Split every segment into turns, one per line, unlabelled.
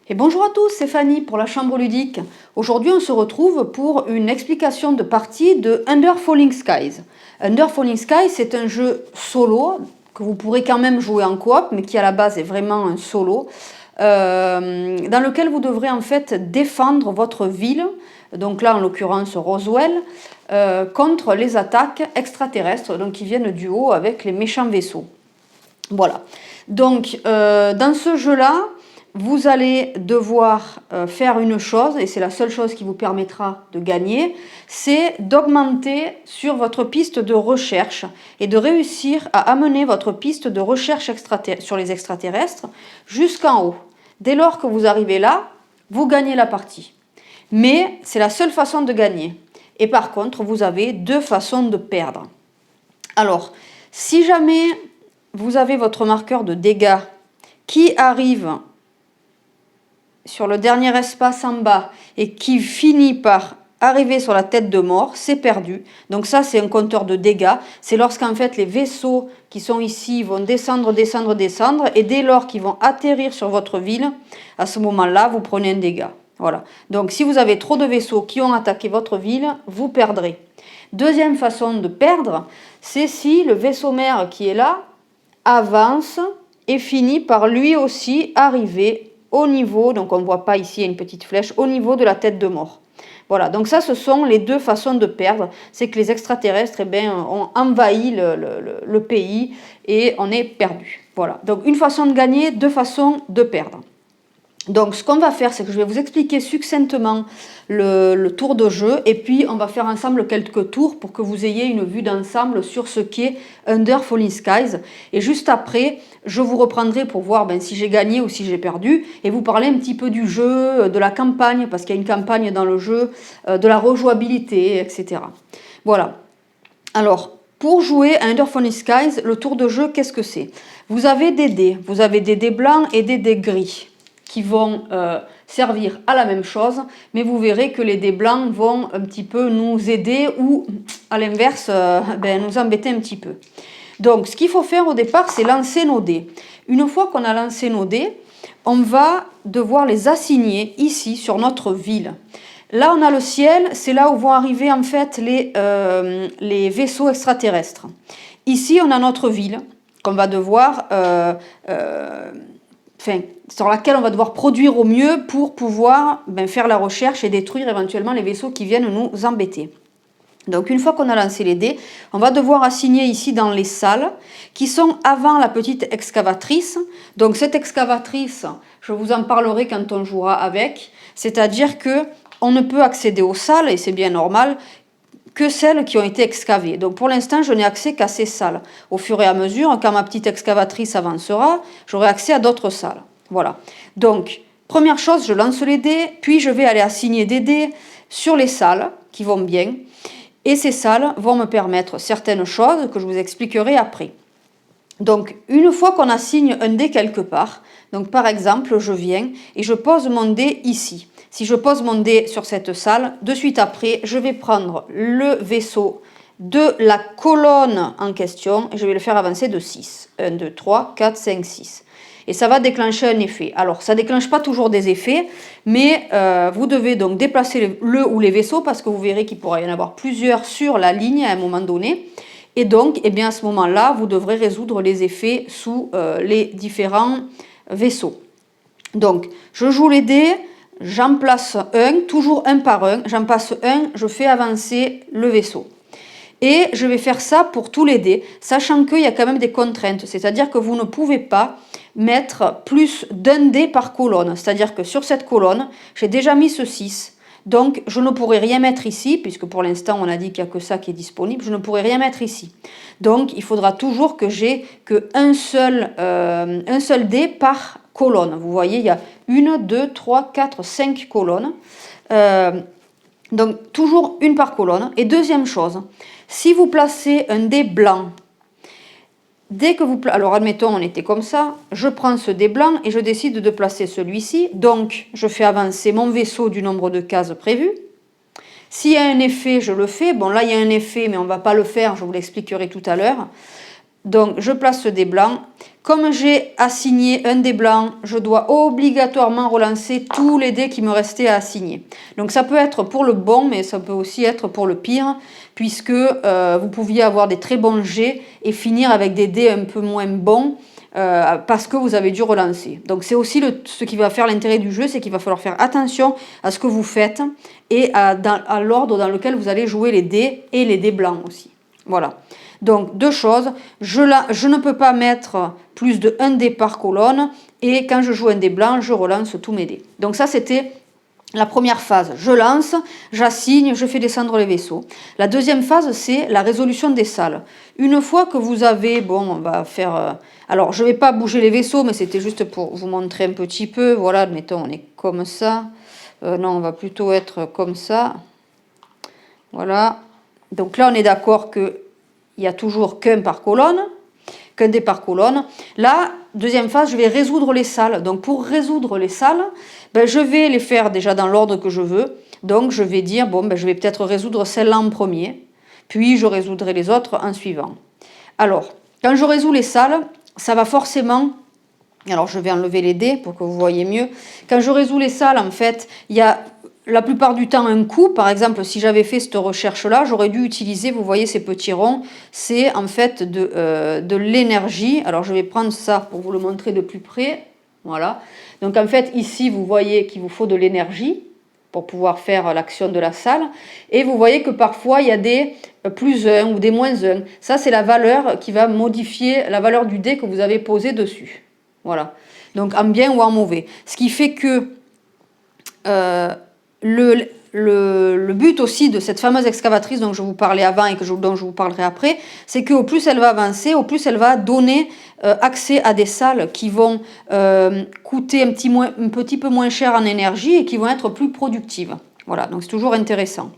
Et bonjour à tous, c'est Fanny pour la Chambre Ludique. Aujourd'hui, on se retrouve pour une explication de partie de Under Falling Skies. Under Falling Skies, c'est un jeu solo que vous pourrez quand même jouer en coop, mais qui à la base est vraiment un solo, dans lequel vous devrez en fait défendre votre ville, donc là en l'occurrence Roswell, contre les attaques extraterrestres, donc qui viennent du haut avec les méchants vaisseaux. Voilà. Donc dans ce jeu-là, vous allez devoir faire une chose, et c'est la seule chose qui vous permettra de gagner, c'est d'augmenter sur votre piste de recherche et de réussir à amener votre piste de recherche sur les extraterrestres jusqu'en haut. Dès lors que vous arrivez là, vous gagnez la partie. Mais c'est la seule façon de gagner. Et par contre, vous avez deux façons de perdre. Alors, si jamais vous avez votre marqueur de dégâts qui arrive sur le dernier espace en bas et qui finit par arriver sur la tête de mort, c'est perdu. Donc ça, c'est un compteur de dégâts. C'est lorsqu'en fait les vaisseaux qui sont ici vont descendre, descendre, descendre, et dès lors qu'ils vont atterrir sur votre ville, à ce moment-là, vous prenez un dégât. Voilà. Donc si vous avez trop de vaisseaux qui ont attaqué votre ville, vous perdrez. Deuxième façon de perdre, c'est si le vaisseau mère qui est là avance et finit par lui aussi arriver au niveau, donc on ne voit pas ici, il y a une petite flèche, au niveau de la tête de mort. Voilà, donc ça, ce sont les deux façons de perdre. C'est que les extraterrestres ont envahi le pays et on est perdu. Voilà, donc une façon de gagner, deux façons de perdre. Donc ce qu'on va faire, c'est que je vais vous expliquer succinctement le tour de jeu et puis on va faire ensemble quelques tours pour que vous ayez une vue d'ensemble sur ce qu'est Under Falling Skies. Et juste après, je vous reprendrai pour voir si j'ai gagné ou si j'ai perdu et vous parler un petit peu du jeu, de la campagne, parce qu'il y a une campagne dans le jeu, de la rejouabilité, etc. Voilà. Alors, pour jouer à Under Falling Skies, le tour de jeu, qu'est-ce que c'est? Vous avez des dés blancs et des dés gris qui vont servir à la même chose, mais vous verrez que les dés blancs vont un petit peu nous aider ou, à l'inverse, nous embêter un petit peu. Donc, ce qu'il faut faire au départ, c'est lancer nos dés. Une fois qu'on a lancé nos dés, on va devoir les assigner ici, sur notre ville. Là, on a le ciel, c'est là où vont arriver en fait les vaisseaux extraterrestres. Ici, on a notre ville qu'on va devoir... sur laquelle on va devoir produire au mieux pour pouvoir faire la recherche et détruire éventuellement les vaisseaux qui viennent nous embêter. Donc une fois qu'on a lancé les dés, on va devoir assigner ici dans les salles qui sont avant la petite excavatrice. Donc cette excavatrice, je vous en parlerai quand on jouera avec, c'est-à-dire que on ne peut accéder aux salles, et c'est bien normal, que celles qui ont été excavées. Donc pour l'instant, je n'ai accès qu'à ces salles. Au fur et à mesure, quand ma petite excavatrice avancera, j'aurai accès à d'autres salles. Voilà. Donc, première chose, je lance les dés, puis je vais aller assigner des dés sur les salles qui vont bien. Et ces salles vont me permettre certaines choses que je vous expliquerai après. Donc, une fois qu'on assigne un dé quelque part, donc par exemple, je viens et je pose mon dé ici. Si je pose mon dé sur cette salle, de suite après, je vais prendre le vaisseau de la colonne en question et je vais le faire avancer de 6. 1, 2, 3, 4, 5, 6. Et ça va déclencher un effet. Alors, ça ne déclenche pas toujours des effets, mais vous devez donc déplacer le ou les vaisseaux parce que vous verrez qu'il pourra y en avoir plusieurs sur la ligne à un moment donné. Et donc, à ce moment-là, vous devrez résoudre les effets sous les différents vaisseaux. Donc, je joue les dés, j'en place un, toujours un par un, j'en passe un, je fais avancer le vaisseau. Et je vais faire ça pour tous les dés, sachant qu'il y a quand même des contraintes, c'est-à-dire que vous ne pouvez pas mettre plus d'un dé par colonne, c'est-à-dire que sur cette colonne, j'ai déjà mis ce 6. Donc, je ne pourrai rien mettre ici, puisque pour l'instant, on a dit qu'il n'y a que ça qui est disponible. Je ne pourrai rien mettre ici. Donc, il faudra toujours que j'ai qu'un seul dé par colonne. Vous voyez, il y a 1, 2, 3, 4, 5 colonnes. Donc, toujours une par colonne. Et deuxième chose, si vous placez un dé blanc, dès que vous... Alors, admettons, on était comme ça. Je prends ce dé blanc et je décide de placer celui-ci. Donc, je fais avancer mon vaisseau du nombre de cases prévues. S'il y a un effet, je le fais. Bon, là, il y a un effet, mais on ne va pas le faire. Je vous l'expliquerai tout à l'heure. Donc je place ce dé blanc. Comme j'ai assigné un dé blanc, je dois obligatoirement relancer tous les dés qui me restaient à assigner. Donc ça peut être pour le bon, mais ça peut aussi être pour le pire, puisque vous pouviez avoir des très bons jets et finir avec des dés un peu moins bons, parce que vous avez dû relancer. Donc c'est aussi ce qui va faire l'intérêt du jeu, c'est qu'il va falloir faire attention à ce que vous faites et à l'ordre dans lequel vous allez jouer les dés et les dés blancs aussi. Voilà. Donc deux choses, je ne peux pas mettre plus de 1 dé par colonne et quand je joue un dé blanc, je relance tous mes dés. Donc ça c'était la première phase, je lance, j'assigne, je fais descendre les vaisseaux. La deuxième phase, c'est la résolution des salles. Une fois que vous avez, bon, on va faire... alors, je ne vais pas bouger les vaisseaux, mais c'était juste pour vous montrer un petit peu. Voilà, admettons, on est comme ça. Non, on va plutôt être comme ça. Voilà. Donc là, on est d'accord qu'il n'y a toujours qu'un par colonne, qu'un dé par colonne. Là, deuxième phase, je vais résoudre les salles. Donc pour résoudre les salles, ben, je vais les faire déjà dans l'ordre que je veux. Donc je vais dire, bon, ben, je vais peut-être résoudre celle-là en premier, puis je résoudrai les autres en suivant. Alors, quand je résous les salles, ça va forcément... Alors je vais enlever les dés pour que vous voyez mieux. Quand je résous les salles, en fait, il y a la plupart du temps un coup. Par exemple, si j'avais fait cette recherche-là, j'aurais dû utiliser, vous voyez ces petits ronds, c'est en fait de l'énergie. Alors je vais prendre ça pour vous le montrer de plus près. Voilà. Donc en fait, ici, vous voyez qu'il vous faut de l'énergie pour pouvoir faire l'action de la salle. Et vous voyez que parfois, il y a des plus 1 ou des moins 1. Ça, c'est la valeur qui va modifier la valeur du dé que vous avez posé dessus. Voilà. Donc en bien ou en mauvais. Ce qui fait que le but aussi de cette fameuse excavatrice dont je vous parlais avant et dont je vous parlerai après, c'est qu'au plus elle va avancer, au plus elle va donner accès à des salles qui vont coûter un petit peu moins cher en énergie et qui vont être plus productives. Voilà, donc c'est toujours intéressant.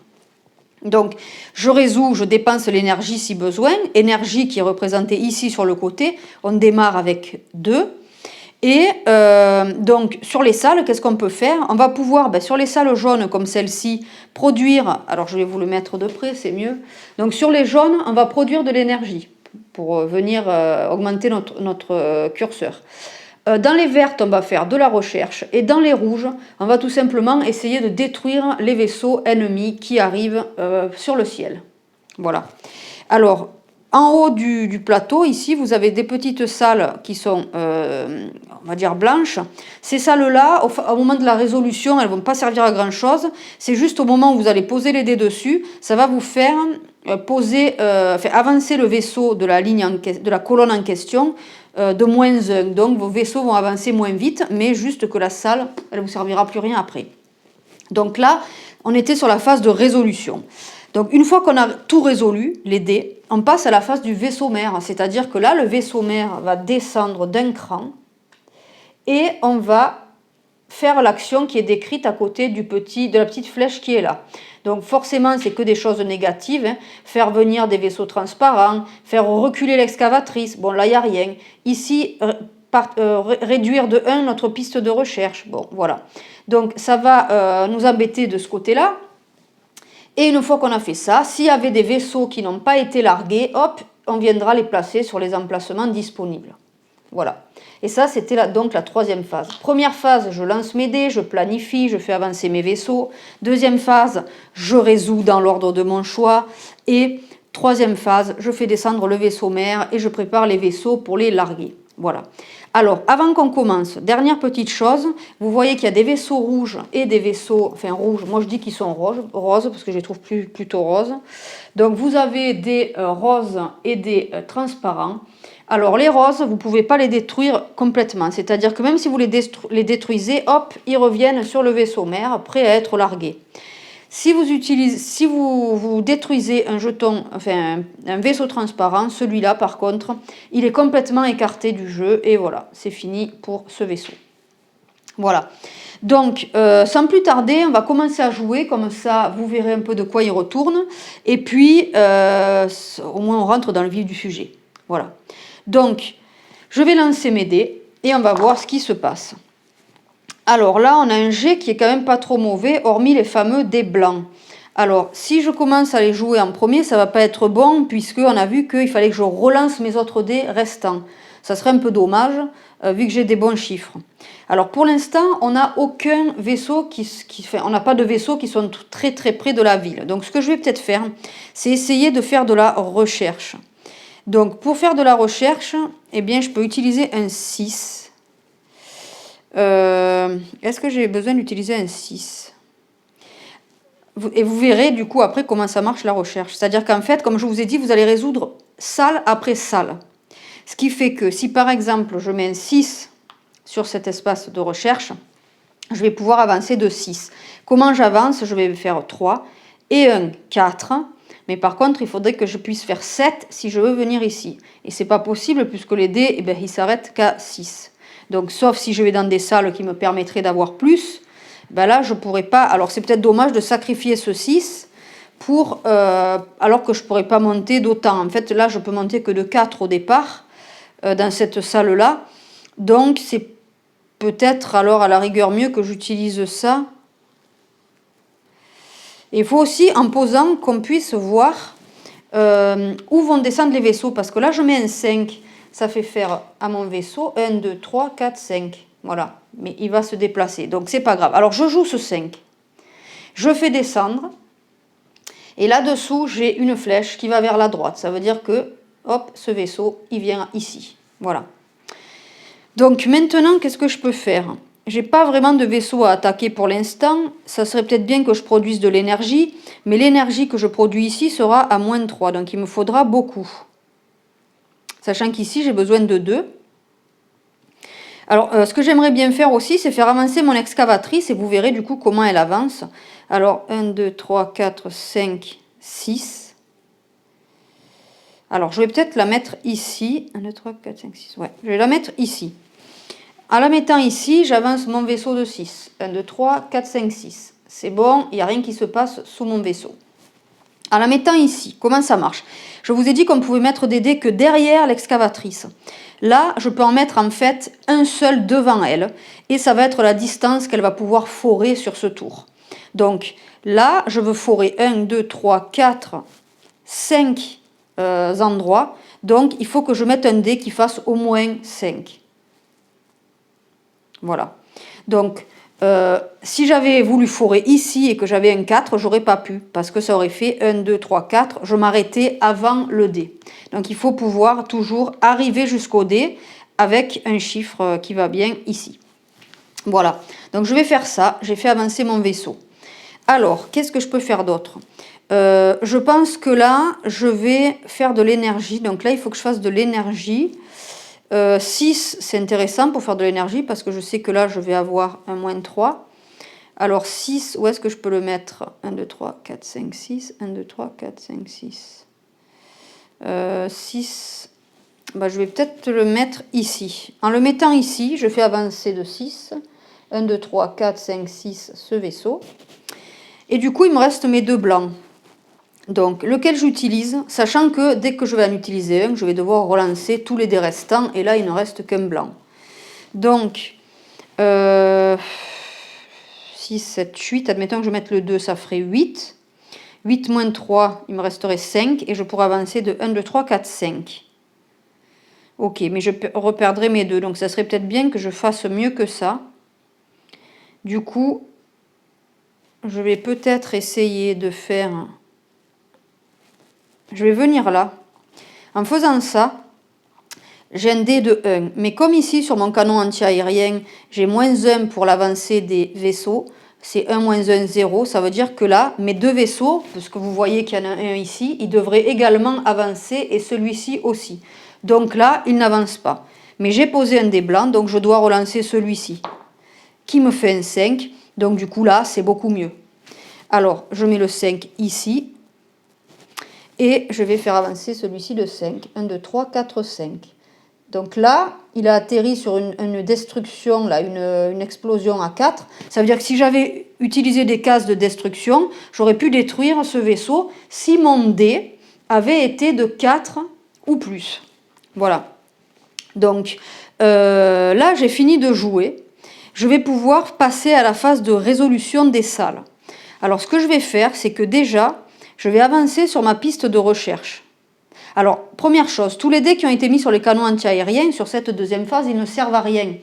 Donc je résous, je dépense l'énergie si besoin, énergie qui est représentée ici sur le côté, on démarre avec 2. Et donc sur les salles, qu'est-ce qu'on peut faire? On va pouvoir, sur les salles jaunes comme celle-ci, produire, alors je vais vous le mettre de près, c'est mieux. Donc sur les jaunes, on va produire de l'énergie pour venir augmenter notre curseur. Dans les vertes, on va faire de la recherche et dans les rouges, on va tout simplement essayer de détruire les vaisseaux ennemis qui arrivent sur le ciel. Voilà. Alors, en haut du plateau, ici, vous avez des petites salles qui sont, on va dire, blanches. Ces salles-là, au moment de la résolution, elles ne vont pas servir à grand-chose. C'est juste au moment où vous allez poser les dés dessus, ça va vous faire avancer le vaisseau de la colonne en question de moins 1. Donc, vos vaisseaux vont avancer moins vite, mais juste que la salle, elle ne vous servira plus rien après. Donc là, on était sur la phase de résolution. Donc une fois qu'on a tout résolu, les dés, on passe à la phase du vaisseau mère, c'est-à-dire que là, le vaisseau mère va descendre d'un cran et on va faire l'action qui est décrite à côté de la petite flèche qui est là. Donc forcément, c'est que des choses négatives, hein. Faire venir des vaisseaux transparents, faire reculer l'excavatrice, bon là, il n'y a rien. Ici, réduire de 1 notre piste de recherche, bon voilà. Donc ça va nous embêter de ce côté-là. Et une fois qu'on a fait ça, s'il y avait des vaisseaux qui n'ont pas été largués, hop, on viendra les placer sur les emplacements disponibles. Voilà. Et ça, c'était donc la troisième phase. Première phase, je lance mes dés, je planifie, je fais avancer mes vaisseaux. Deuxième phase, je résous dans l'ordre de mon choix. Et troisième phase, je fais descendre le vaisseau mère et je prépare les vaisseaux pour les larguer. Voilà. Alors, avant qu'on commence, dernière petite chose, vous voyez qu'il y a des vaisseaux rouges et des vaisseaux, enfin rouges, moi je dis qu'ils sont roses parce que je les trouve plutôt roses. Donc vous avez des roses et des transparents. Alors les roses, vous ne pouvez pas les détruire complètement, c'est-à-dire que même si vous les détruisez, hop, ils reviennent sur le vaisseau mère, prêts à être largués. Si vous détruisez un jeton, enfin un vaisseau transparent, celui-là par contre, il est complètement écarté du jeu et voilà, c'est fini pour ce vaisseau. Voilà. Donc, sans plus tarder, on va commencer à jouer, comme ça vous verrez un peu de quoi il retourne, et puis au moins on rentre dans le vif du sujet. Voilà. Donc, je vais lancer mes dés et on va voir ce qui se passe. Alors là, on a un jet qui est quand même pas trop mauvais, hormis les fameux dés blancs. Alors, si je commence à les jouer en premier, ça va pas être bon, puisqu'on a vu qu'il fallait que je relance mes autres dés restants. Ça serait un peu dommage, vu que j'ai des bons chiffres. Alors, pour l'instant, on n'a aucun vaisseau on n'a pas de vaisseaux qui sont très très près de la ville. Donc, ce que je vais peut-être faire, c'est essayer de faire de la recherche. Donc, pour faire de la recherche, eh bien, je peux utiliser un 6. Est-ce que j'ai besoin d'utiliser un 6 ? Et vous verrez du coup après comment ça marche la recherche. C'est-à-dire qu'en fait, comme je vous ai dit, vous allez résoudre salle après salle. Ce qui fait que si par exemple je mets un 6 sur cet espace de recherche, je vais pouvoir avancer de 6. Comment j'avance? Je vais faire 3 et un 4. Mais par contre, il faudrait que je puisse faire 7 si je veux venir ici. Et c'est pas possible puisque les dés, eh bien, ils s'arrêtent qu'à 6. Donc sauf si je vais dans des salles qui me permettraient d'avoir plus, ben là je pourrais pas. Alors c'est peut-être dommage de sacrifier ce 6 pour, alors que je pourrais pas monter d'autant. En fait là je peux monter que de 4 au départ dans cette salle là. Donc c'est peut-être alors à la rigueur mieux que j'utilise ça. Il faut aussi en posant qu'on puisse voir où vont descendre les vaisseaux, parce que là je mets un 5, ça fait faire à mon vaisseau 1, 2, 3, 4, 5. Voilà, mais il va se déplacer, donc c'est pas grave. Alors je joue ce 5, je fais descendre, et là-dessous j'ai une flèche qui va vers la droite. Ça veut dire que, hop, ce vaisseau, il vient ici. Voilà. Donc maintenant, qu'est-ce que je peux faire ? J'ai pas vraiment de vaisseau à attaquer pour l'instant. Ça serait peut-être bien que je produise de l'énergie, mais l'énergie que je produis ici sera à moins 3, donc il me faudra beaucoup. Sachant qu'ici, j'ai besoin de 2. Alors, ce que j'aimerais bien faire aussi, c'est faire avancer mon excavatrice, et vous verrez du coup comment elle avance. Alors, 1, 2, 3, 4, 5, 6. Alors, je vais peut-être la mettre ici. 1, 2, 3, 4, 5, 6. Ouais, je vais la mettre ici. En la mettant ici, j'avance mon vaisseau de 6. 1, 2, 3, 4, 5, 6. C'est bon, il n'y a rien qui se passe sous mon vaisseau. En la mettant ici, comment ça marche? Je vous ai dit qu'on pouvait mettre des dés que derrière l'excavatrice. Là, je peux en mettre en fait un seul devant elle. Et ça va être la distance qu'elle va pouvoir forer sur ce tour. Donc là, je veux forer 1, 2, 3, 4, 5 endroits. Donc il faut que je mette un dé qui fasse au moins 5. Voilà. Donc, si j'avais voulu forer ici et que j'avais un 4, j'aurais pas pu, parce que ça aurait fait 1, 2, 3, 4. Je m'arrêtais avant le dé. Donc, il faut pouvoir toujours arriver jusqu'au dé avec un chiffre qui va bien ici. Voilà. Donc, je vais faire ça. J'ai fait avancer mon vaisseau. Alors, qu'est-ce que je peux faire d'autre? Je pense que là, je vais faire de l'énergie. Donc là, il faut que je fasse de l'énergie. 6, c'est intéressant pour faire de l'énergie, parce que je sais que là, je vais avoir un moins 3. Alors 6, où est-ce que je peux le mettre? 1, 2, 3, 4, 5, 6. 1, 2, 3, 4, 5, 6. 6, bah, je vais peut-être le mettre ici. En le mettant ici, je fais avancer de 6. 1, 2, 3, 4, 5, 6, ce vaisseau. Et du coup, il me reste mes 2 blancs. Donc, lequel j'utilise, sachant que dès que je vais en utiliser un, je vais devoir relancer tous les dés restants, et là, il ne reste qu'un blanc. Donc, 6, 7, 8, admettons que je mette le 2, ça ferait 8. 8 moins 3, il me resterait 5, et je pourrais avancer de 1, 2, 3, 4, 5. Ok, mais je reperdrai mes 2, donc ça serait peut-être bien que je fasse mieux que ça. Du coup, je vais peut-être essayer de faire... Je vais venir là. En faisant ça, j'ai un dé de 1. Mais comme ici, sur mon canon anti-aérien, j'ai moins 1 pour l'avancée des vaisseaux, c'est 1 moins 1, 0. Ça veut dire que là, mes 2 vaisseaux, puisque vous voyez qu'il y en a un ici, ils devraient également avancer, et celui-ci aussi. Donc là, il n'avance pas. Mais j'ai posé un dé blanc, donc je dois relancer celui-ci, qui me fait un 5. Donc du coup, là, c'est beaucoup mieux. Alors, je mets le 5 ici. Et je vais faire avancer celui-ci de 5. 1, 2, 3, 4, 5. Donc là, il a atterri sur une destruction, là, une explosion à 4. Ça veut dire que si j'avais utilisé des cases de destruction, j'aurais pu détruire ce vaisseau si mon dé avait été de 4 ou plus. Voilà. Donc là, j'ai fini de jouer. Je vais pouvoir passer à la phase de résolution des salles. Alors ce que je vais faire, c'est que déjà, je vais avancer sur ma piste de recherche. Alors, première chose, tous les dés qui ont été mis sur les canons antiaériens, sur cette deuxième phase, ils ne servent à rien.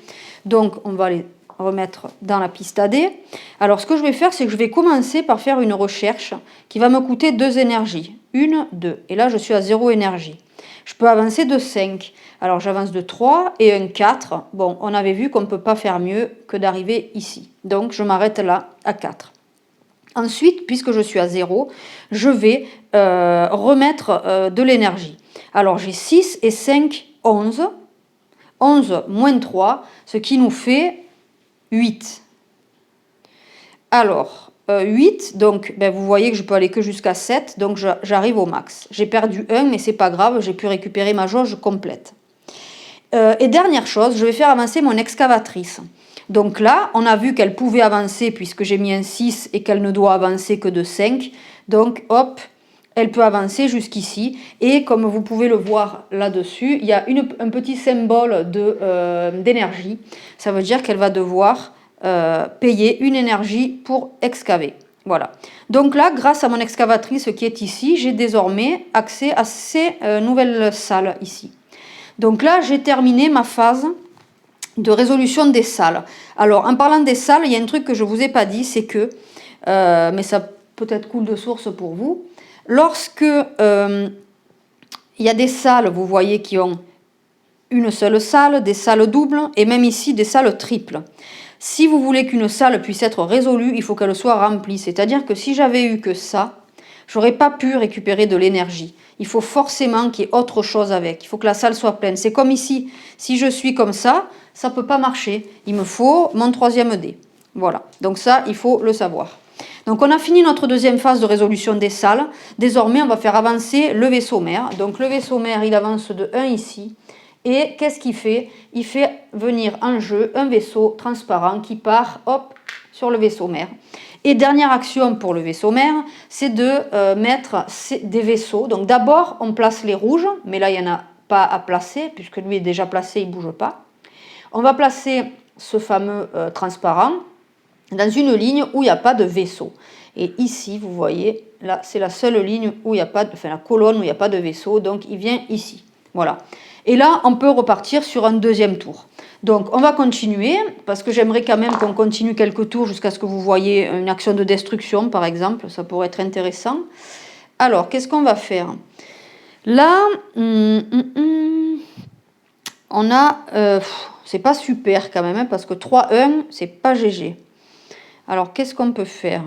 Donc, on va les remettre dans la piste à dés. Alors, ce que je vais faire, c'est que je vais commencer par faire une recherche qui va me coûter 2 énergies. 1, 2. Et là, je suis à 0 énergie. Je peux avancer de 5. Alors, j'avance de 3 et un 4. Bon, on avait vu qu'on ne peut pas faire mieux que d'arriver ici. Donc, je m'arrête là, à 4. Ensuite, puisque je suis à 0, je vais remettre de l'énergie. Alors, j'ai 6 et 5, 11. 11 moins 3, ce qui nous fait 8. Alors, 8, donc ben, vous voyez que je peux aller que jusqu'à 7, donc j'arrive au max. J'ai perdu 1, mais c'est pas grave, j'ai pu récupérer ma jauge complète. Et dernière chose, je vais faire avancer mon excavatrice. Donc là, on a vu qu'elle pouvait avancer puisque j'ai mis un 6 et qu'elle ne doit avancer que de 5. Donc, hop, elle peut avancer jusqu'ici. Et comme vous pouvez le voir là-dessus, il y a un petit symbole d'énergie. Ça veut dire qu'elle va devoir payer une énergie pour excaver. Voilà. Donc là, grâce à mon excavatrice qui est ici, j'ai désormais accès à ces nouvelles salles ici. Donc là, j'ai terminé ma phase de résolution des salles. Alors, en parlant des salles, il y a un truc que je ne vous ai pas dit, c'est que, mais ça peut-être coule de source pour vous, lorsque il y a des salles, vous voyez, qui ont une seule salle, des salles doubles, et même ici, des salles triples. Si vous voulez qu'une salle puisse être résolue, il faut qu'elle soit remplie. C'est-à-dire que si j'avais eu que ça, j'aurais pas pu récupérer de l'énergie. Il faut forcément qu'il y ait autre chose avec. Il faut que la salle soit pleine. C'est comme ici. Si je suis comme ça ne peut pas marcher. Il me faut mon 3e dé. Voilà. Donc ça, il faut le savoir. Donc on a fini notre deuxième phase de résolution des salles. Désormais, on va faire avancer le vaisseau mère. Donc le vaisseau mère, il avance de 1 ici. Et qu'est-ce qu'il fait? Il fait venir en jeu un vaisseau transparent qui part, hop, sur le vaisseau mère. Et dernière action pour le vaisseau mère, c'est de mettre des vaisseaux. Donc d'abord, on place les rouges, mais là, il n'y en a pas à placer, puisque lui est déjà placé, il ne bouge pas. On va placer ce fameux transparent dans une ligne où il n'y a pas de vaisseau. Et ici, vous voyez, là, c'est la seule ligne où il n'y a pas, enfin la colonne où il n'y a pas de vaisseau, donc il vient ici. Voilà. Et là, on peut repartir sur un deuxième tour. Donc, on va continuer, parce que j'aimerais quand même qu'on continue quelques tours jusqu'à ce que vous voyez une action de destruction, par exemple. Ça pourrait être intéressant. Alors, qu'est-ce qu'on va faire? Là, on a... c'est pas super quand même, hein, parce que 3-1, c'est pas GG. Alors, qu'est-ce qu'on peut faire?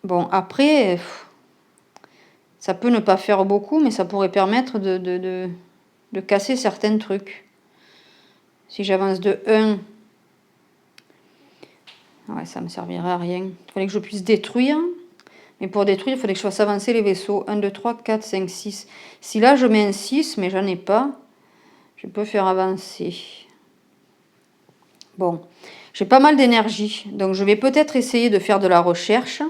Bon, après... ça peut ne pas faire beaucoup, mais ça pourrait permettre de casser certains trucs. Si j'avance de 1, ouais, ça ne me servirait à rien. Il fallait que je puisse détruire. Mais pour détruire, il fallait que je fasse avancer les vaisseaux. 1, 2, 3, 4, 5, 6. Si là, je mets un 6, mais j'en ai pas, je peux faire avancer. Bon, j'ai pas mal d'énergie. Donc, je vais peut-être essayer de faire de la recherche.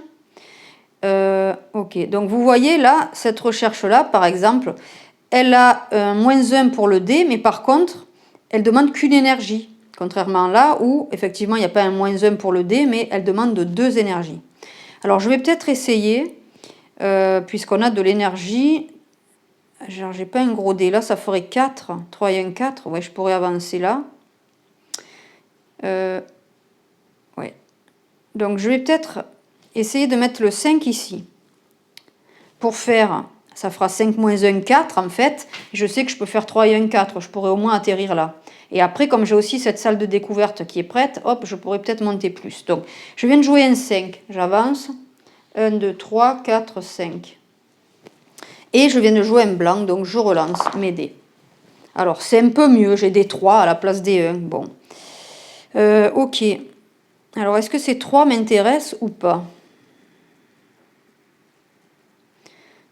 Ok, donc vous voyez là, cette recherche-là, par exemple, elle a un -1 pour le dé, mais par contre, elle demande qu'une énergie. Contrairement là où, effectivement, il n'y a pas un -1 pour le dé, mais elle demande 2 énergies. Alors, je vais peut-être essayer, puisqu'on a de l'énergie. Genre, j'ai pas un gros dé. Là, ça ferait 4. 3 et 1, 4. Ouais, je pourrais avancer là. Ouais. Donc, je vais peut-être essayer de mettre le 5 ici. Pour faire, ça fera 5 moins 1, 4 en fait. Je sais que je peux faire 3 et 1, 4. Je pourrais au moins atterrir là. Et après, comme j'ai aussi cette salle de découverte qui est prête, hop, je pourrais peut-être monter plus. Donc, je viens de jouer un 5. J'avance. 1, 2, 3, 4, 5. Et je viens de jouer un blanc, donc je relance mes dés. Alors, c'est un peu mieux. J'ai des 3 à la place des 1. Bon. Ok. Alors, est-ce que ces 3 m'intéressent ou pas?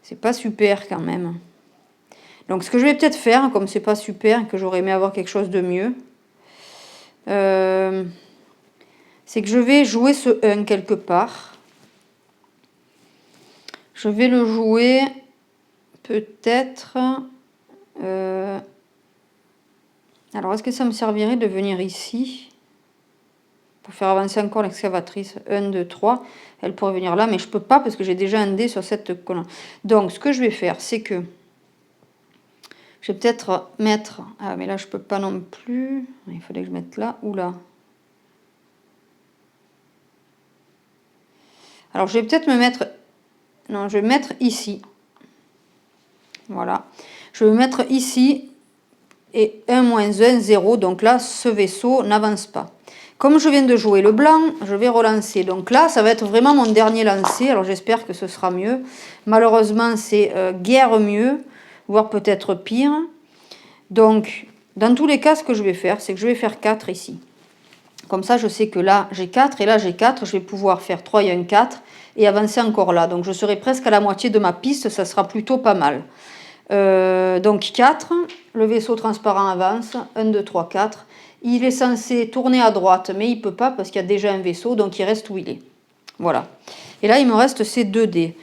C'est pas super quand même. Donc, ce que je vais peut-être faire, comme c'est pas super, que j'aurais aimé avoir quelque chose de mieux, c'est que je vais jouer ce 1 quelque part. Je vais le jouer peut-être... alors, est-ce que ça me servirait de venir ici? pour faire avancer encore l'excavatrice. 1, 2, 3. Elle pourrait venir là, mais je peux pas parce que j'ai déjà un dé sur cette colonne. Donc, ce que je vais faire, c'est que je vais peut-être mettre... Ah, mais là, je peux pas non plus. Il fallait que je mette là ou là. Alors, je vais peut-être me mettre... Non, je vais mettre ici. Voilà. Je vais me mettre ici. Et 1, moins 1, 0. Donc là, ce vaisseau n'avance pas. Comme je viens de jouer le blanc, je vais relancer. Donc là, ça va être vraiment mon dernier lancer. Alors j'espère que ce sera mieux. Malheureusement, c'est guère mieux, voire peut-être pire. Donc, dans tous les cas, ce que je vais faire, c'est que je vais faire 4 ici. Comme ça, je sais que là, j'ai 4 et là, j'ai 4. Je vais pouvoir faire 3 et un 4 et avancer encore là. Donc, je serai presque à la moitié de ma piste. Ça sera plutôt pas mal. Donc 4, le vaisseau transparent avance. 1, 2, 3, 4. Il est censé tourner à droite, mais il ne peut pas parce qu'il y a déjà un vaisseau, donc il reste où il est. Voilà. Et là, il me reste ces 2 dés.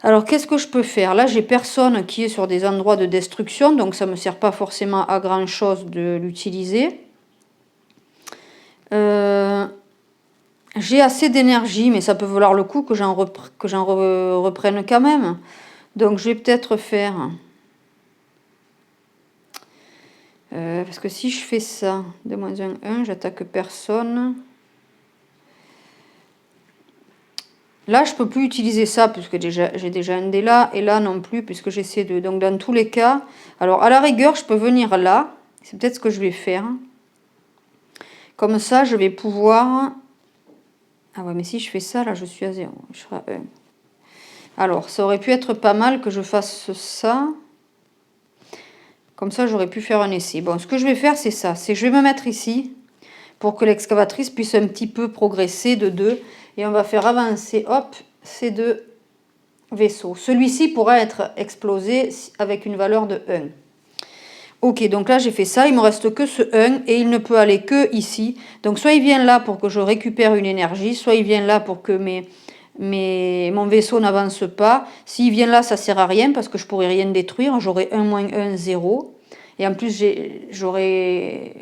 Alors, qu'est-ce que je peux faire? Là, j'ai personne qui est sur des endroits de destruction, donc ça ne me sert pas forcément à grand-chose de l'utiliser. J'ai assez d'énergie, mais ça peut valoir le coup que j'en reprenne quand même. Donc, je vais peut-être faire... parce que si je fais ça, 2, moins 1, 1, j'attaque personne. Là, je ne peux plus utiliser ça, puisque j'ai déjà un dé là, et là non plus, puisque j'ai ces 2. Donc, dans tous les cas, alors à la rigueur, je peux venir là. C'est peut-être ce que je vais faire. Comme ça, je vais pouvoir... Ah ouais, mais si je fais ça, là, je suis à 0. Je serai à 1. Alors, ça aurait pu être pas mal que je fasse ça. Comme ça, j'aurais pu faire un essai. Bon, ce que je vais faire, c'est ça. C'est que je vais me mettre ici pour que l'excavatrice puisse un petit peu progresser de 2. Et on va faire avancer, hop, ces 2 vaisseaux. Celui-ci pourra être explosé avec une valeur de 1. Ok, donc là, j'ai fait ça. Il me reste que ce 1 et il ne peut aller que ici. Donc, soit il vient là pour que je récupère une énergie, soit il vient là pour que mon vaisseau n'avance pas. S'il vient là, ça ne sert à rien parce que je ne pourrai rien détruire. J'aurai 1, moins 1, 0. Et en plus, j'aurai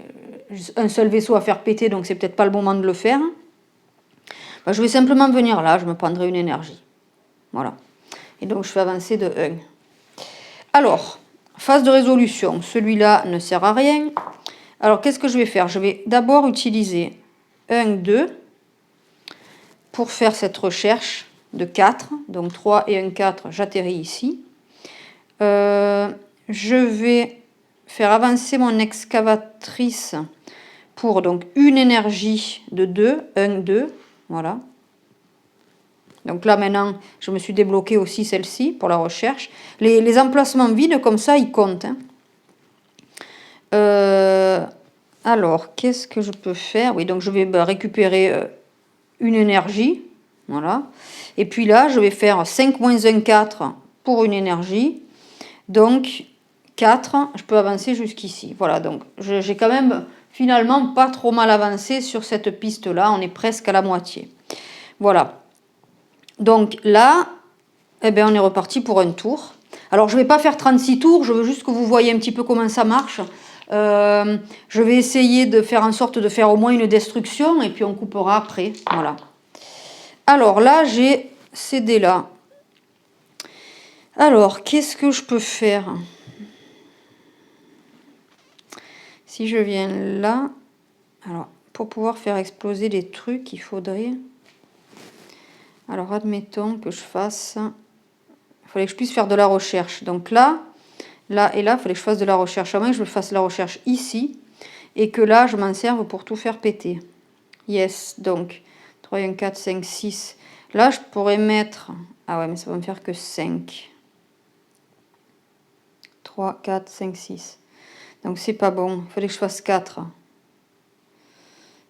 un seul vaisseau à faire péter, donc c'est peut-être pas le moment de le faire. Ben, je vais simplement venir là, je me prendrai une énergie. Voilà. Et donc, je fais avancer de 1. Alors, phase de résolution. Celui-là ne sert à rien. Alors, qu'est-ce que je vais faire? Je vais d'abord utiliser 1, 2 pour faire cette recherche de 4. Donc, 3 et 1, 4, j'atterris ici. Je vais faire avancer mon excavatrice pour donc une énergie de 2, 1, 2, voilà. Donc là maintenant, je me suis débloqué aussi celle-ci pour la recherche. Les emplacements vides comme ça, ils comptent. Hein. Alors, qu'est-ce que je peux faire? Oui, donc je vais récupérer une énergie, voilà. Et puis là, je vais faire 5 moins 1, 4 pour une énergie. Donc 4, je peux avancer jusqu'ici. Voilà, donc j'ai quand même finalement pas trop mal avancé sur cette piste-là. On est presque à la moitié. Voilà. Donc là, eh bien, on est reparti pour un tour. Alors, je ne vais pas faire 36 tours. Je veux juste que vous voyez un petit peu comment ça marche. Je vais essayer de faire en sorte de faire au moins une destruction. Et puis, on coupera après. Voilà. Alors là, j'ai ces dés-là. Alors, qu'est-ce que je peux faire? Si je viens là, alors pour pouvoir faire exploser les trucs, il faudrait... Alors admettons que je fasse... Il fallait que je puisse faire de la recherche. Donc là et là, il fallait que je fasse de la recherche. À moins que je fasse la recherche ici et que là, je m'en serve pour tout faire péter. Yes, donc 3, 1, 4, 5, 6. Là, je pourrais mettre... Ah ouais, mais ça va me faire que 5. 3, 4, 5, 6. Donc c'est pas bon. Il fallait que je fasse 4.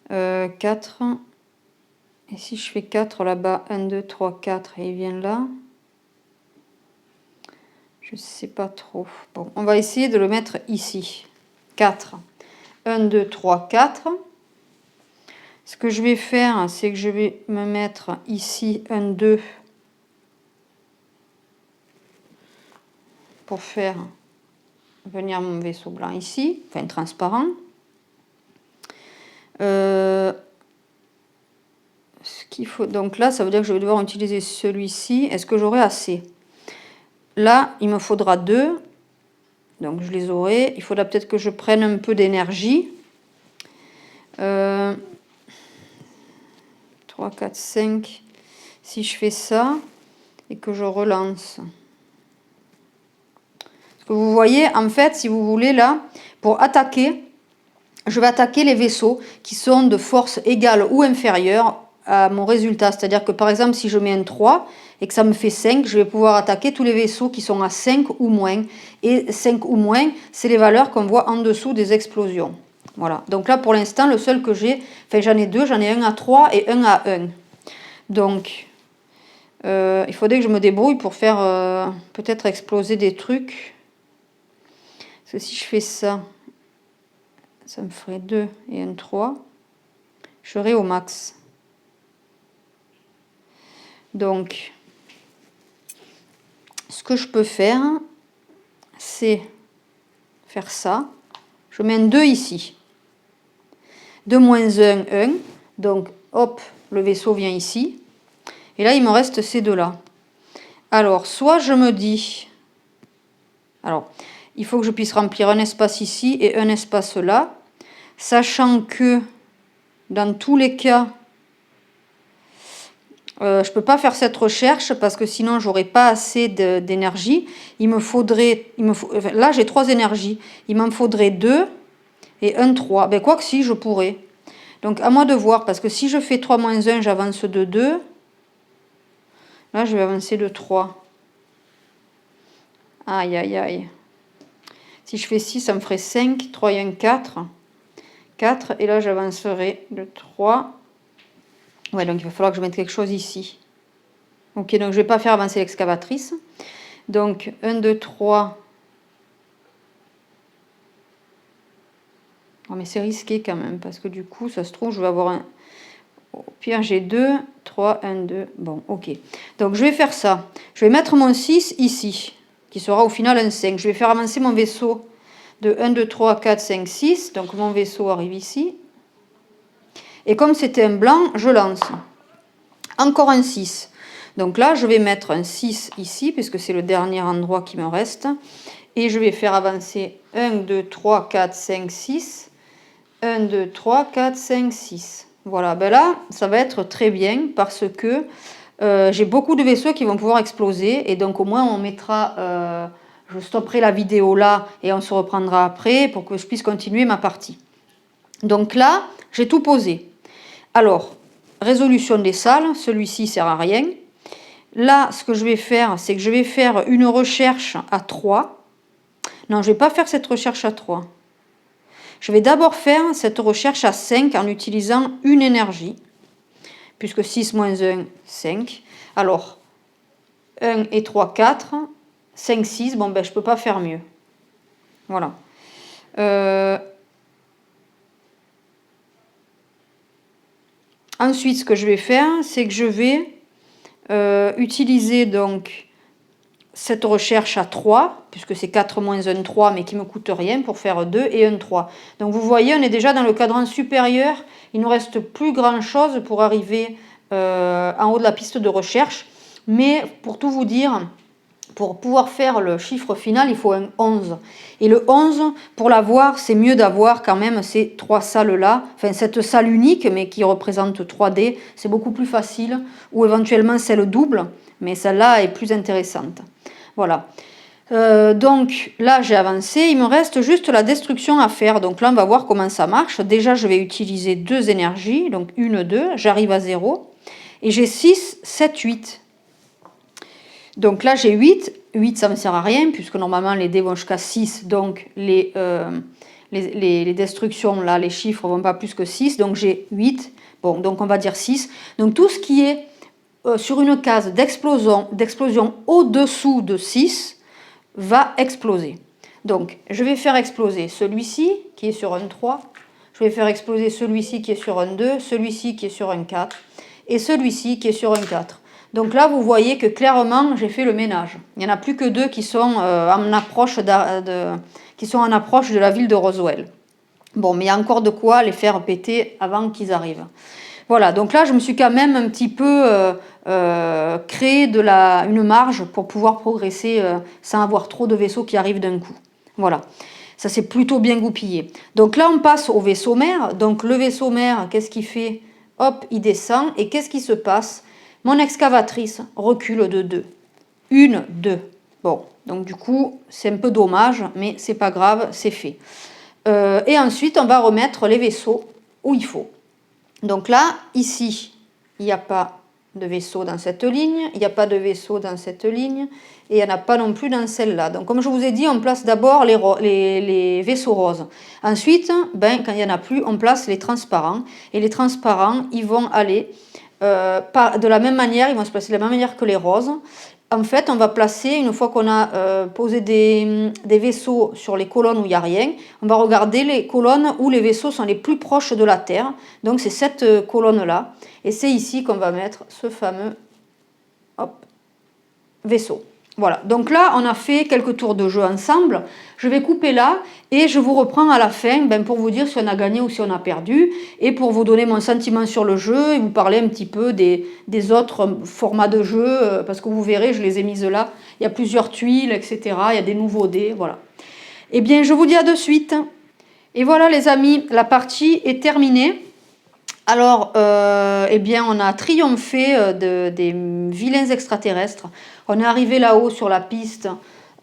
4. Et si je fais 4 là-bas, 1, 2, 3, 4, et il vient là. Je sais pas trop. Bon, on va essayer de le mettre ici. 4. 1, 2, 3, 4. Ce que je vais faire, c'est que je vais me mettre ici 1, 2 pour faire venir mon vaisseau blanc ici, enfin transparent. qu'il faut, donc là, ça veut dire que je vais devoir utiliser celui-ci. Est-ce que j'aurai assez? Là, il me faudra 2. Donc, je les aurai. Il faudra peut-être que je prenne un peu d'énergie. 3, 4, 5. Si je fais ça et que je relance. Parce que vous voyez, en fait, si vous voulez, là, pour attaquer, je vais attaquer les vaisseaux qui sont de force égale ou inférieure à mon résultat. C'est-à-dire que par exemple, si je mets un 3 et que ça me fait 5, je vais pouvoir attaquer tous les vaisseaux qui sont à 5 ou moins. Et 5 ou moins, c'est les valeurs qu'on voit en dessous des explosions. Voilà. Donc là, pour l'instant, le seul que j'ai, enfin j'en ai 2, j'en ai un à 3 et un à 1. Donc, il faudrait que je me débrouille pour faire peut-être exploser des trucs. Parce que si je fais ça, ça me ferait 2 et un 3. Je serai au max. Donc, ce que je peux faire, c'est faire ça. Je mets un 2 ici. 2 moins 1, 1. Donc, hop, le vaisseau vient ici. Et là, il me reste ces deux-là. Alors, soit je me dis... Alors, il faut que je puisse remplir un espace ici et un espace là. Sachant que, dans tous les cas... je ne peux pas faire cette recherche parce que sinon j'aurais pas assez d'énergie. Il me faudrait, là j'ai 3 énergies. Il m'en faudrait 2 et un 3. Ben quoi que si, je pourrais. Donc à moi de voir, parce que si je fais 3 moins 1, j'avance de 2. Là je vais avancer de 3. Aïe aïe aïe. Si je fais 6, ça me ferait 5. 3 et 1, 4. 4. Et là j'avancerai de 3. Ouais, donc il va falloir que je mette quelque chose ici. Ok, donc je ne vais pas faire avancer l'excavatrice. Donc 1, 2, 3. Oh, mais c'est risqué quand même, parce que du coup, ça se trouve, je vais avoir un... Au pire, j'ai 2, 3, 1, 2. Bon, ok. Donc je vais faire ça. Je vais mettre mon 6 ici, qui sera au final un 5. Je vais faire avancer mon vaisseau de 1, 2, 3, 4, 5, 6. Donc mon vaisseau arrive ici. Et comme c'était un blanc, je lance. Encore un 6. Donc là, je vais mettre un 6 ici, puisque c'est le dernier endroit qui me reste. Et je vais faire avancer 1, 2, 3, 4, 5, 6. 1, 2, 3, 4, 5, 6. Voilà, ben là, ça va être très bien parce que j'ai beaucoup de vaisseaux qui vont pouvoir exploser. Et donc au moins, on mettra... je stopperai la vidéo là et on se reprendra après pour que je puisse continuer ma partie. Donc là, j'ai tout posé. Alors, résolution des salles, celui-ci ne sert à rien. Là, ce que je vais faire, c'est que je vais faire une recherche à 3. Non, je ne vais pas faire cette recherche à 3. Je vais d'abord faire cette recherche à 5 en utilisant une énergie. Puisque 6 moins 1, 5. Alors, 1 et 3, 4. 5, 6. Bon, ben, je ne peux pas faire mieux. Voilà. Ensuite, ce que je vais faire, c'est que je vais utiliser donc cette recherche à 3, puisque c'est 4 moins 1, 3, mais qui ne me coûte rien pour faire 2 et 1, 3. Donc vous voyez, on est déjà dans le cadran supérieur. Il ne nous reste plus grand-chose pour arriver en haut de la piste de recherche. Mais pour tout vous dire, pour pouvoir faire le chiffre final, il faut un 11. Et le 11, pour l'avoir, c'est mieux d'avoir quand même ces 3 salles-là. Enfin, cette salle unique, mais qui représente 3D, c'est beaucoup plus facile. Ou éventuellement celle double, mais celle-là est plus intéressante. Voilà. Donc là, j'ai avancé. Il me reste juste la destruction à faire. Donc là, on va voir comment ça marche. Déjà, je vais utiliser 2 énergies. Donc 1, 2. J'arrive à 0. Et j'ai 6, 7, 8. Donc là, j'ai 8. 8, ça ne me sert à rien, puisque normalement, les dés vont jusqu'à 6. Donc, les destructions, là, les chiffres ne vont pas plus que 6. Donc, j'ai 8. Bon, donc on va dire 6. Donc, tout ce qui est sur une case d'explosion au-dessous de 6 va exploser. Donc, je vais faire exploser celui-ci, qui est sur un 3. Je vais faire exploser celui-ci, qui est sur un 2. Celui-ci, qui est sur un 4. Et celui-ci, qui est sur un 4. Donc là, vous voyez que clairement, j'ai fait le ménage. Il n'y en a plus que 2 qui sont en approche de la ville de Roswell. Bon, mais il y a encore de quoi les faire péter avant qu'ils arrivent. Voilà, donc là, je me suis quand même un petit peu créé une marge pour pouvoir progresser sans avoir trop de vaisseaux qui arrivent d'un coup. Voilà, ça c'est plutôt bien goupillé. Donc là, on passe au vaisseau mère. Donc le vaisseau mère, qu'est-ce qu'il fait? Hop, il descend. Et qu'est-ce qui se passe? Mon excavatrice recule de 2. 1, 2. Bon, donc du coup, c'est un peu dommage, mais c'est pas grave, c'est fait. Et ensuite, on va remettre les vaisseaux où il faut. Donc là, ici, il n'y a pas de vaisseau dans cette ligne, il n'y a pas de vaisseau dans cette ligne, et il n'y en a pas non plus dans celle-là. Donc comme je vous ai dit, on place d'abord les vaisseaux roses. Ensuite, quand il n'y en a plus, on place les transparents. Et les transparents, ils vont aller de la même manière, ils vont se placer de la même manière que les roses. En fait, on va placer, une fois qu'on a posé des vaisseaux sur les colonnes où il n'y a rien, on va regarder les colonnes où les vaisseaux sont les plus proches de la Terre. Donc c'est cette colonne-là. Et c'est ici qu'on va mettre ce fameux vaisseau. Voilà, donc là, on a fait quelques tours de jeu ensemble. Je vais couper là et je vous reprends à la fin pour vous dire si on a gagné ou si on a perdu et pour vous donner mon sentiment sur le jeu et vous parler un petit peu des autres formats de jeu parce que vous verrez, je les ai mises là. Il y a plusieurs tuiles, etc. Il y a des nouveaux dés, voilà. Eh bien, je vous dis à de suite. Et voilà les amis, la partie est terminée. Alors, eh bien, on a triomphé des vilains extraterrestres. On est arrivé là-haut sur la piste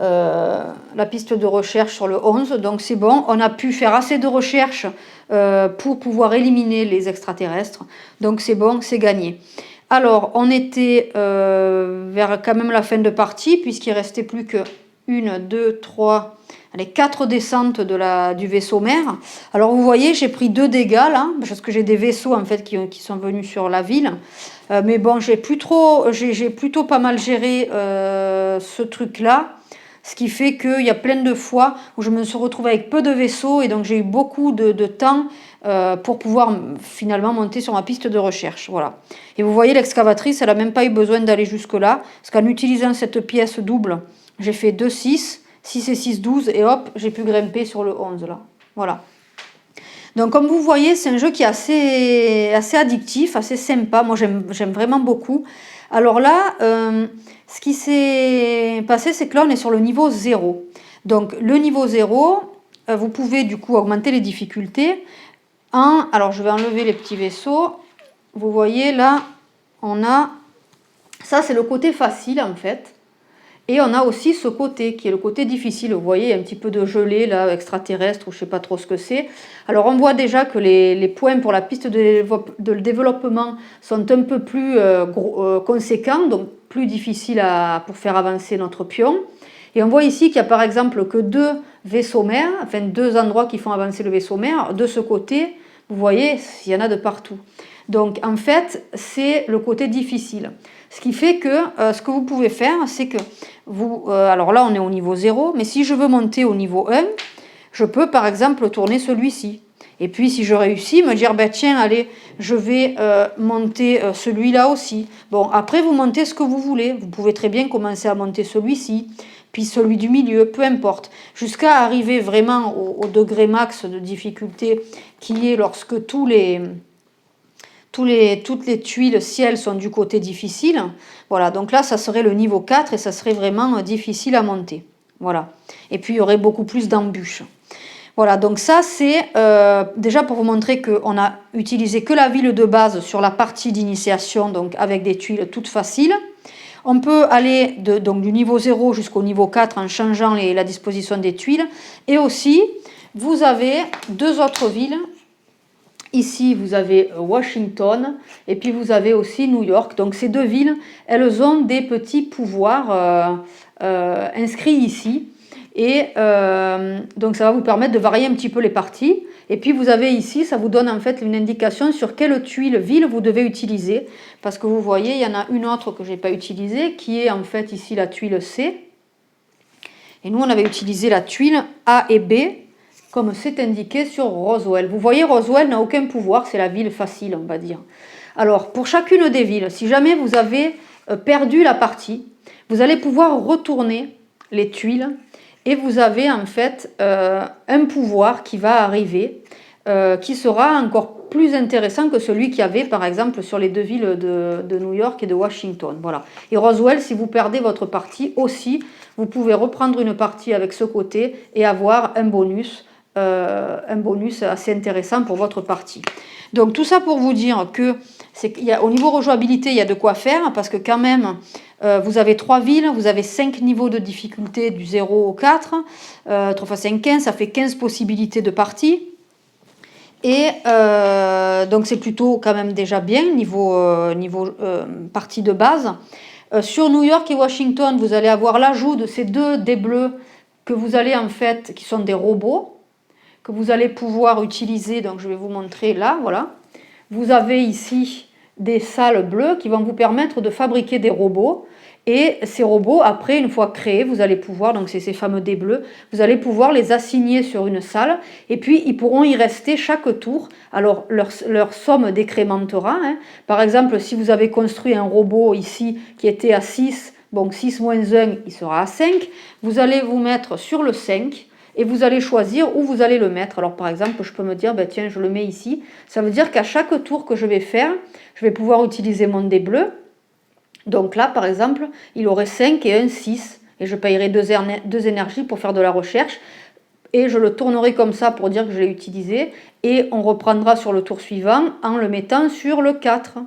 de recherche sur le 11. Donc, c'est bon. On a pu faire assez de recherches pour pouvoir éliminer les extraterrestres. Donc, c'est bon, c'est gagné. Alors, on était vers quand même la fin de partie, puisqu'il ne restait plus que 1, 2, 3... les 4 descentes du vaisseau mère. Alors vous voyez, j'ai pris 2 dégâts là, parce que j'ai des vaisseaux en fait qui sont venus sur la ville. Mais bon, j'ai plutôt pas mal géré ce truc-là. Ce qui fait qu'il y a plein de fois où je me suis retrouvée avec peu de vaisseaux et donc j'ai eu beaucoup de temps pour pouvoir finalement monter sur ma piste de recherche. Voilà. Et vous voyez, l'excavatrice, elle n'a même pas eu besoin d'aller jusque-là, parce qu'en utilisant cette pièce double, j'ai fait 2, 6. 6 et 6, 12, et hop, j'ai pu grimper sur le 11, là. Voilà. Donc, comme vous voyez, c'est un jeu qui est assez addictif, assez sympa. Moi, j'aime vraiment beaucoup. Alors là, ce qui s'est passé, c'est que là, on est sur le niveau 0. Donc, le niveau 0, vous pouvez, du coup, augmenter les difficultés. Alors, je vais enlever les petits vaisseaux. Vous voyez, là, on a... Ça, c'est le côté facile, en fait. Et on a aussi ce côté qui est le côté difficile. Vous voyez, il y a un petit peu de gelée là, extraterrestre, ou je ne sais pas trop ce que c'est. Alors on voit déjà que les points pour la piste de développement sont un peu plus conséquents, donc plus difficiles pour faire avancer notre pion. Et on voit ici qu'il n'y a par exemple que 2 vaisseaux mères, enfin 2 endroits qui font avancer le vaisseau mère. De ce côté, vous voyez, il y en a de partout. Donc en fait, c'est le côté difficile. Ce qui fait que ce que vous pouvez faire, c'est que vous... alors là, on est au niveau 0, mais si je veux monter au niveau 1, je peux par exemple tourner celui-ci. Et puis si je réussis, me dire, tiens, allez, je vais monter celui-là aussi. Bon, après, vous montez ce que vous voulez. Vous pouvez très bien commencer à monter celui-ci, puis celui du milieu, peu importe. Jusqu'à arriver vraiment au degré max de difficulté qui est lorsque toutes les tuiles ciel sont du côté difficile. Voilà, donc là, ça serait le niveau 4 et ça serait vraiment difficile à monter. Voilà. Et puis, il y aurait beaucoup plus d'embûches. Voilà, donc ça, c'est déjà pour vous montrer qu'on a utilisé que la ville de base sur la partie d'initiation, donc avec des tuiles toutes faciles. On peut aller donc du niveau 0 jusqu'au niveau 4 en changeant la disposition des tuiles. Et aussi, vous avez 2 autres villes. Ici, vous avez Washington et puis vous avez aussi New York. Donc ces 2 villes, elles ont des petits pouvoirs inscrits ici. Et donc ça va vous permettre de varier un petit peu les parties. Et puis vous avez ici, ça vous donne en fait une indication sur quelle tuile ville vous devez utiliser. Parce que vous voyez, il y en a une autre que je n'ai pas utilisée, qui est en fait ici la tuile C. Et nous, on avait utilisé la tuile A et B, comme c'est indiqué sur Roswell. Vous voyez, Roswell n'a aucun pouvoir, c'est la ville facile, on va dire. Alors, pour chacune des villes, si jamais vous avez perdu la partie, vous allez pouvoir retourner les tuiles et vous avez en fait un pouvoir qui va arriver qui sera encore plus intéressant que celui qu'il y avait par exemple sur les deux villes de New York et de Washington. Voilà. Et Roswell, si vous perdez votre partie aussi, vous pouvez reprendre une partie avec ce côté et avoir un bonus assez intéressant pour votre partie. Donc tout ça pour vous dire que au niveau rejouabilité, il y a de quoi faire parce que quand même, vous avez 3 villes, vous avez 5 niveaux de difficulté du 0 au 4, 3 x 5, 15, ça fait 15 possibilités de parties. Et donc c'est plutôt quand même déjà bien niveau partie de base. Sur New York et Washington, vous allez avoir l'ajout de ces deux dés bleus que vous allez en fait, qui sont des robots, que vous allez pouvoir utiliser. Donc je vais vous montrer là, voilà. Vous avez ici des salles bleues qui vont vous permettre de fabriquer des robots. Et ces robots, après, une fois créés, vous allez pouvoir, donc c'est ces fameux dés bleus, vous allez pouvoir les assigner sur une salle et puis ils pourront y rester chaque tour. Alors leur somme décrémentera. Hein. Par exemple, si vous avez construit un robot ici qui était à 6, bon 6 moins 1, il sera à 5, vous allez vous mettre sur le 5 et vous allez choisir où vous allez le mettre. Alors par exemple, je peux me dire, ben, tiens, je le mets ici. Ça veut dire qu'à chaque tour que je vais faire, je vais pouvoir utiliser mon dé bleu. Donc là, par exemple, il aurait 5 et un 6. Et je payerai 2 énergies pour faire de la recherche. Et je le tournerai comme ça pour dire que je l'ai utilisé. Et on reprendra sur le tour suivant en le mettant sur le 4.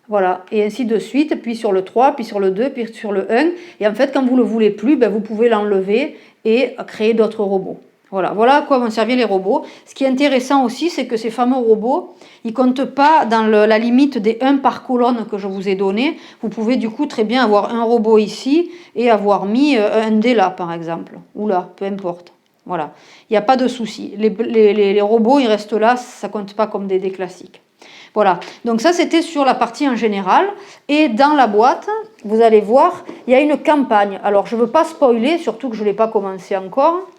Voilà, et ainsi de suite, puis sur le 3, puis sur le 2, puis sur le 1. Et en fait, quand vous ne le voulez plus, ben, vous pouvez l'enlever et créer d'autres robots. Voilà à quoi vont servir les robots. Ce qui est intéressant aussi, c'est que ces fameux robots, ils ne comptent pas dans la limite des 1 par colonne que je vous ai donné. Vous pouvez du coup très bien avoir un robot ici et avoir mis un dé là, par exemple. Ou là, peu importe. Voilà, il n'y a pas de souci. Les robots, ils restent là, ça ne compte pas comme des dés classiques. Voilà, donc ça c'était sur la partie en général. Et dans la boîte, vous allez voir, il y a une campagne. Alors je ne veux pas spoiler, surtout que je ne l'ai pas commencé encore.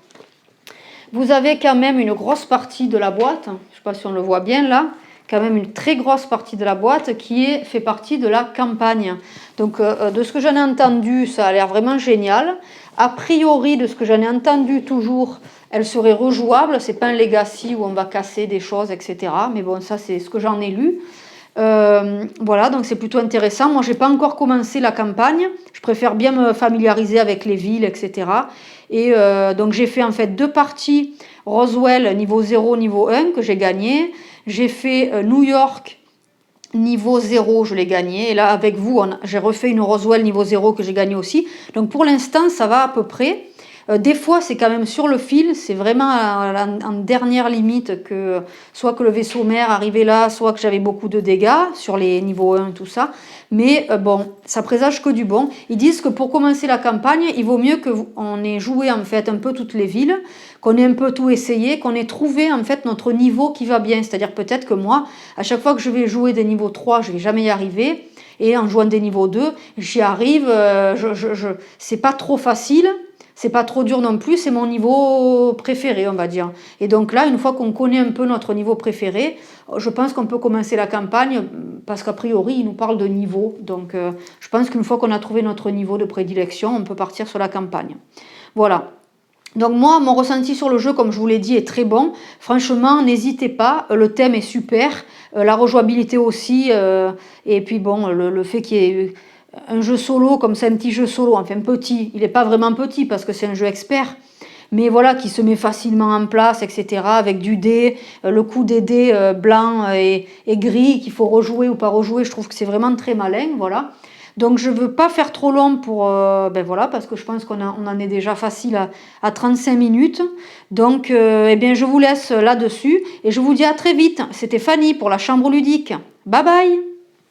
Vous avez quand même une grosse partie de la boîte, je ne sais pas si on le voit bien là, quand même une très grosse partie de la boîte qui fait partie de la campagne. Donc de ce que j'en ai entendu, ça a l'air vraiment génial. A priori, de ce que j'en ai entendu toujours, elle serait rejouable. C'est pas un legacy où on va casser des choses, etc. Mais bon, ça c'est ce que j'en ai lu. Voilà, donc c'est plutôt intéressant. Moi, j'ai pas encore commencé la campagne. Je préfère bien me familiariser avec les villes, etc. Et donc j'ai fait en fait 2 parties Roswell niveau 0, niveau 1 que j'ai gagné. J'ai fait New York niveau 0, je l'ai gagné. Et là, avec vous, j'ai refait une Roswell niveau 0 que j'ai gagné aussi. Donc pour l'instant, ça va à peu près. Des fois, c'est quand même sur le fil, c'est vraiment en dernière limite que soit que le vaisseau mère arrivait là, soit que j'avais beaucoup de dégâts sur les niveaux 1, tout ça. Mais bon, ça présage que du bon. Ils disent que pour commencer la campagne, il vaut mieux qu'on ait joué en fait un peu toutes les villes, qu'on ait un peu tout essayé, qu'on ait trouvé en fait notre niveau qui va bien. C'est-à-dire peut-être que moi, à chaque fois que je vais jouer des niveaux 3, je ne vais jamais y arriver. Et en jouant des niveaux 2, j'y arrive, c'est pas trop facile. C'est pas trop dur non plus, c'est mon niveau préféré, on va dire. Et donc là, une fois qu'on connaît un peu notre niveau préféré, je pense qu'on peut commencer la campagne, parce qu'a priori, il nous parle de niveau. Donc je pense qu'une fois qu'on a trouvé notre niveau de prédilection, on peut partir sur la campagne. Voilà. Donc moi, mon ressenti sur le jeu, comme je vous l'ai dit, est très bon. Franchement, n'hésitez pas, le thème est super, la rejouabilité aussi, et puis bon, le fait qu'il y ait un jeu solo, comme c'est un petit jeu solo, enfin petit, il n'est pas vraiment petit parce que c'est un jeu expert, mais voilà, qui se met facilement en place, etc., avec du dé, le coup des dés blanc et gris, qu'il faut rejouer ou pas rejouer, je trouve que c'est vraiment très malin, voilà. Donc je ne veux pas faire trop long pour, voilà, parce que je pense qu'on en est déjà facile à 35 minutes. Donc eh bien, je vous laisse là-dessus et je vous dis à très vite. C'était Fanny pour la Chambre Ludique. Bye bye!